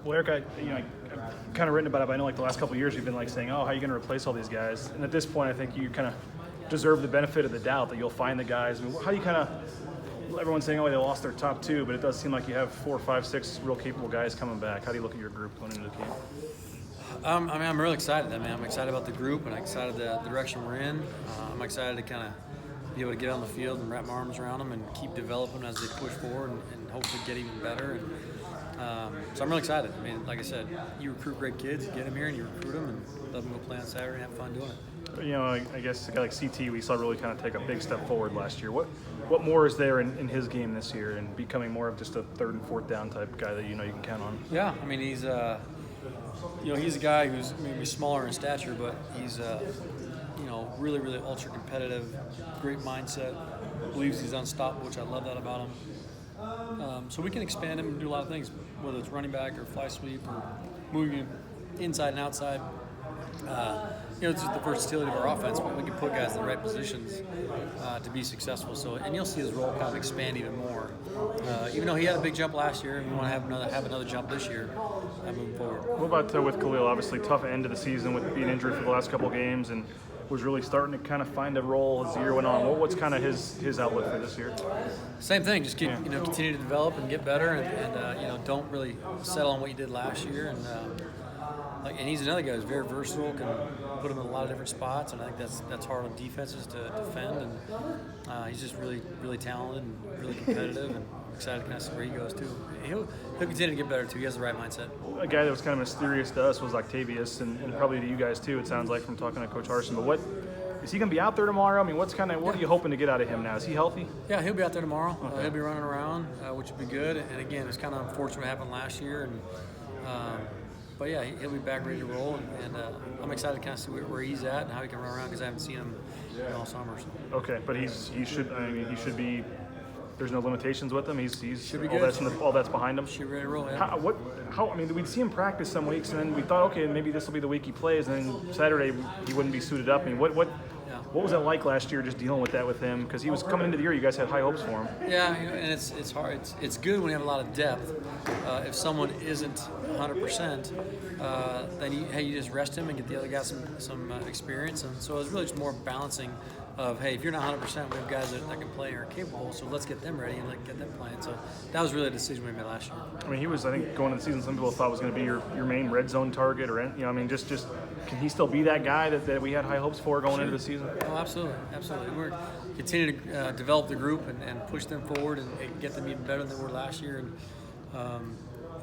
Well, Eric, I've kind of written about it, but I know like the last couple of years you've been like saying, oh, how are you going to replace all these guys? And at this point, I think you kind of deserve the benefit of the doubt that you'll find the guys. I mean, how do you kind of, everyone's saying, oh, they lost their top two, but it does seem like you have 4, 5, 6 real capable guys coming back. How do you look at your group going into the camp? I'm really excited. I'm excited about the group, and I'm excited the direction we're in. I'm excited to kind of be able to get on the field and wrap my arms around them and keep developing as they push forward and hopefully get even better. So I'm really excited. I mean, like I said, you recruit great kids, you get them here and you recruit them and let them go play on Saturday and have fun doing it. You know, I guess a guy like CT, we saw really kind of take a big step forward last year. What more is there in his game this year and becoming more of just a 3rd and 4th down type guy that you can count on? Yeah, I mean, he's a guy who's maybe smaller in stature, but he's really, really ultra competitive, great mindset, believes he's unstoppable, which I love that about him. So we can expand him and do a lot of things, whether it's running back or fly sweep or moving him inside and outside. This is the versatility of our offense, but we can put guys in the right positions to be successful. So, and you'll see his role kind of expand even more. Even though he had a big jump last year, we want to have another jump this year moving forward. What about with Khalil? Obviously, tough end of the season with being injured for the last couple of games, and was really starting to kind of find a role as the year went on. What's kind of his outlook for this year? Same thing. Just continue to develop and get better, and don't really settle on what you did last year. And he's another guy who's very versatile, can put him in a lot of different spots, and I think that's hard on defenses to defend. And he's just really, really talented and really competitive, and excited to kind of see where he goes too. He'll continue to get better too. He has the right mindset. A guy that was kind of mysterious to us was Octavius, and probably to you guys too. It sounds like from talking to Coach Harsin. But what is he going to be out there tomorrow? I mean, what are you hoping to get out of him now? Is he healthy? Yeah, he'll be out there tomorrow. Okay. He'll be running around, which would be good. And again, it's kind of unfortunate what happened last year, and. But yeah, he'll be back ready to roll, and I'm excited to kind of see where he's at and how he can run around because I haven't seen him all summer. So. Okay, but he should be. There's no limitations with him. He should be good. All that's behind him. Should be ready to roll. Yeah. How? I mean, we'd see him practice some weeks, and then we thought, okay, maybe this will be the week he plays, and then Saturday he wouldn't be suited up. I mean, what was it like last year, just dealing with that with him? Because he was coming into the year, you guys had high hopes for him. Yeah, and it's hard. It's good when you have a lot of depth. If someone isn't 100%, then you just rest him and get the other guy some experience. And so it's really just more balancing of, hey, if you're not 100%, we have guys that can play and are capable, so let's get them ready and get them playing. So that was really a decision we made last year. I mean, he was, I think, going into the season, some people thought was going to be your main red zone target, or just can he still be that guy that we had high hopes for going into the season? Oh, absolutely. We're continuing to develop the group and push them forward and get them even better than they were last year, and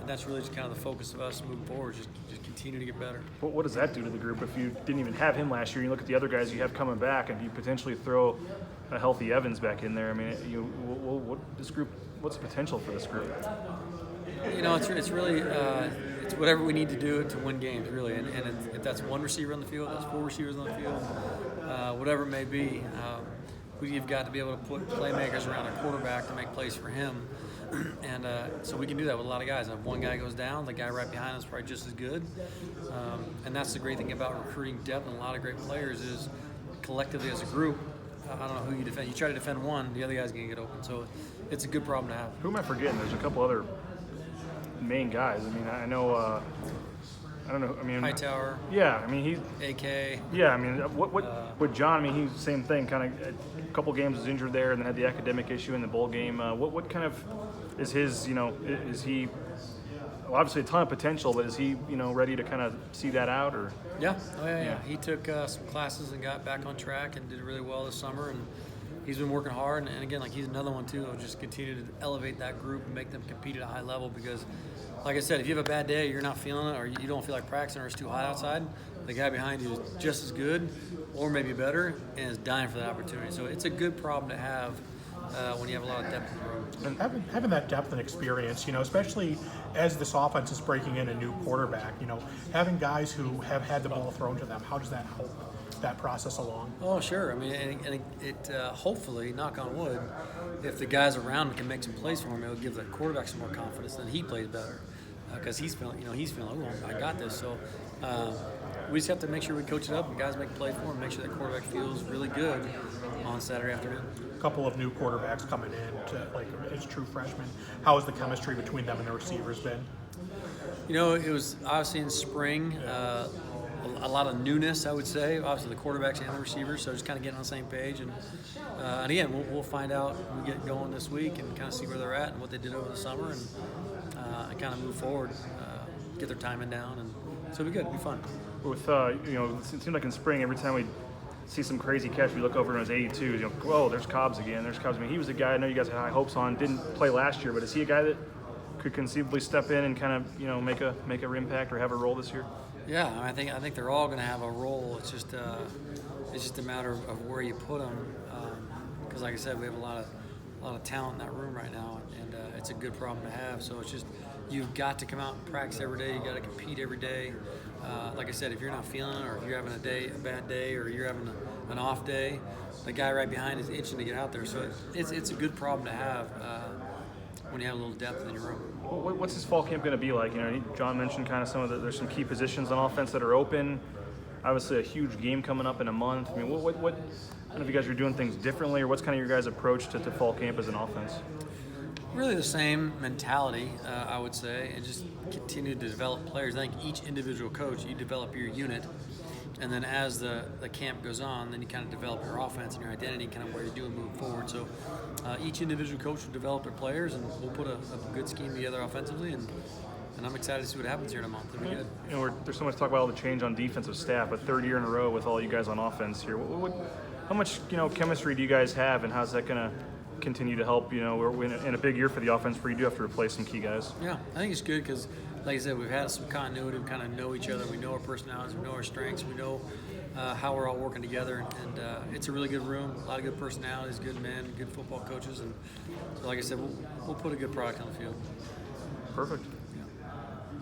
that's really just kind of the focus of us moving forward. Just continue to get better. What does that do to the group if you didn't even have him last year? You look at the other guys you have coming back, and you potentially throw a healthy Evans back in there. I mean, what's the potential for this group? It's really it's whatever we need to do to win games, really. And if that's one receiver on the field, that's 4 receivers on the field, whatever it may be. We've got to be able to put playmakers around a quarterback to make plays for him. And so we can do that with a lot of guys. And if one guy goes down, the guy right behind him is probably just as good. And that's the great thing about recruiting depth and a lot of great players is collectively as a group, I don't know who you defend. You try to defend one, the other guy's going to get open. So it's a good problem to have. Who am I forgetting? There's a couple other main guys. I mean, I know. I don't know. I mean, Hightower. Yeah, I mean he's AK. Yeah, I mean what with John? I mean he's the same thing. Kind of a couple games was injured there, and then had the academic issue in the bowl game. What kind of is his? Is he obviously a ton of potential, but is he ready to kind of see that out or? Yeah. Oh yeah. He took some classes and got back on track and did really well this summer, and he's been working hard. And again, he's another one too. He'll just continue to elevate that group and make them compete at a high level because. Like I said, if you have a bad day, you're not feeling it, or you don't feel like practicing, or it's too hot outside, the guy behind you is just as good, or maybe better, and is dying for that opportunity. So it's a good problem to have when you have a lot of depth in the room. And having that depth and experience, especially as this offense is breaking in a new quarterback, having guys who have had the ball thrown to them, how does that help that process along? Oh, sure. I mean, and it hopefully, knock on wood, if the guys around him can make some plays for him, it'll give the quarterback some more confidence, then he plays better. Because he's feeling, oh, I got this. So we just have to make sure we coach it up and guys make plays for him, make sure that quarterback feels really good on Saturday afternoon. A couple of new quarterbacks coming in as true freshmen. How has the chemistry between them and the receivers been? It was obviously in spring, a lot of newness, I would say, obviously the quarterbacks and the receivers, so just kind of getting on the same page. And again, we'll find out when we get going this week and kind of see where they're at and what they did over the summer and kind of move forward, get their timing down, and so it'll be good, it'll be fun. With it seemed like in spring, every time we see some crazy catch, we look over and it was 82s. Oh, there's Cobbs again. There's Cobbs. I mean, he was a guy I know you guys had high hopes on. Didn't play last year, but is he a guy that could conceivably step in and kind of make a impact or have a role this year? Yeah, I think they're all going to have a role. It's just a matter of where you put them. Because like I said, we have a lot of talent in that room right now, and it's a good problem to have. So it's just you've got to come out and practice every day. You got to compete every day. Like I said, if you're not feeling it, or if you're having a bad day, or you're having an off day, the guy right behind is itching to get out there. So it's a good problem to have when you have a little depth in your room. What's this fall camp going to be like? John mentioned kind of there's some key positions on offense that are open. Obviously, a huge game coming up in a month. I mean, what I don't know if you guys are doing things differently, or what's kind of your guys' approach to fall camp as an offense? Really the same mentality, I would say, and just continue to develop players. I think each individual coach, you develop your unit, and then as the camp goes on, then you kind of develop your offense and your identity, kind of where you do and move forward. So each individual coach will develop their players, and we'll put a good scheme together offensively, and I'm excited to see what happens here in a month. It'll be good. There's so much talk about all the change on defensive staff, but third year in a row with all you guys on offense here. How much chemistry do you guys have, and how's that going to continue to help? We're in a big year for the offense where you do have to replace some key guys. Yeah, I think it's good because, like I said, we've had some continuity. We kind of know each other. We know our personalities. We know our strengths. We know how we're all working together. And it's a really good room. A lot of good personalities, good men, good football coaches. And so, like I said, we'll put a good product on the field. Perfect.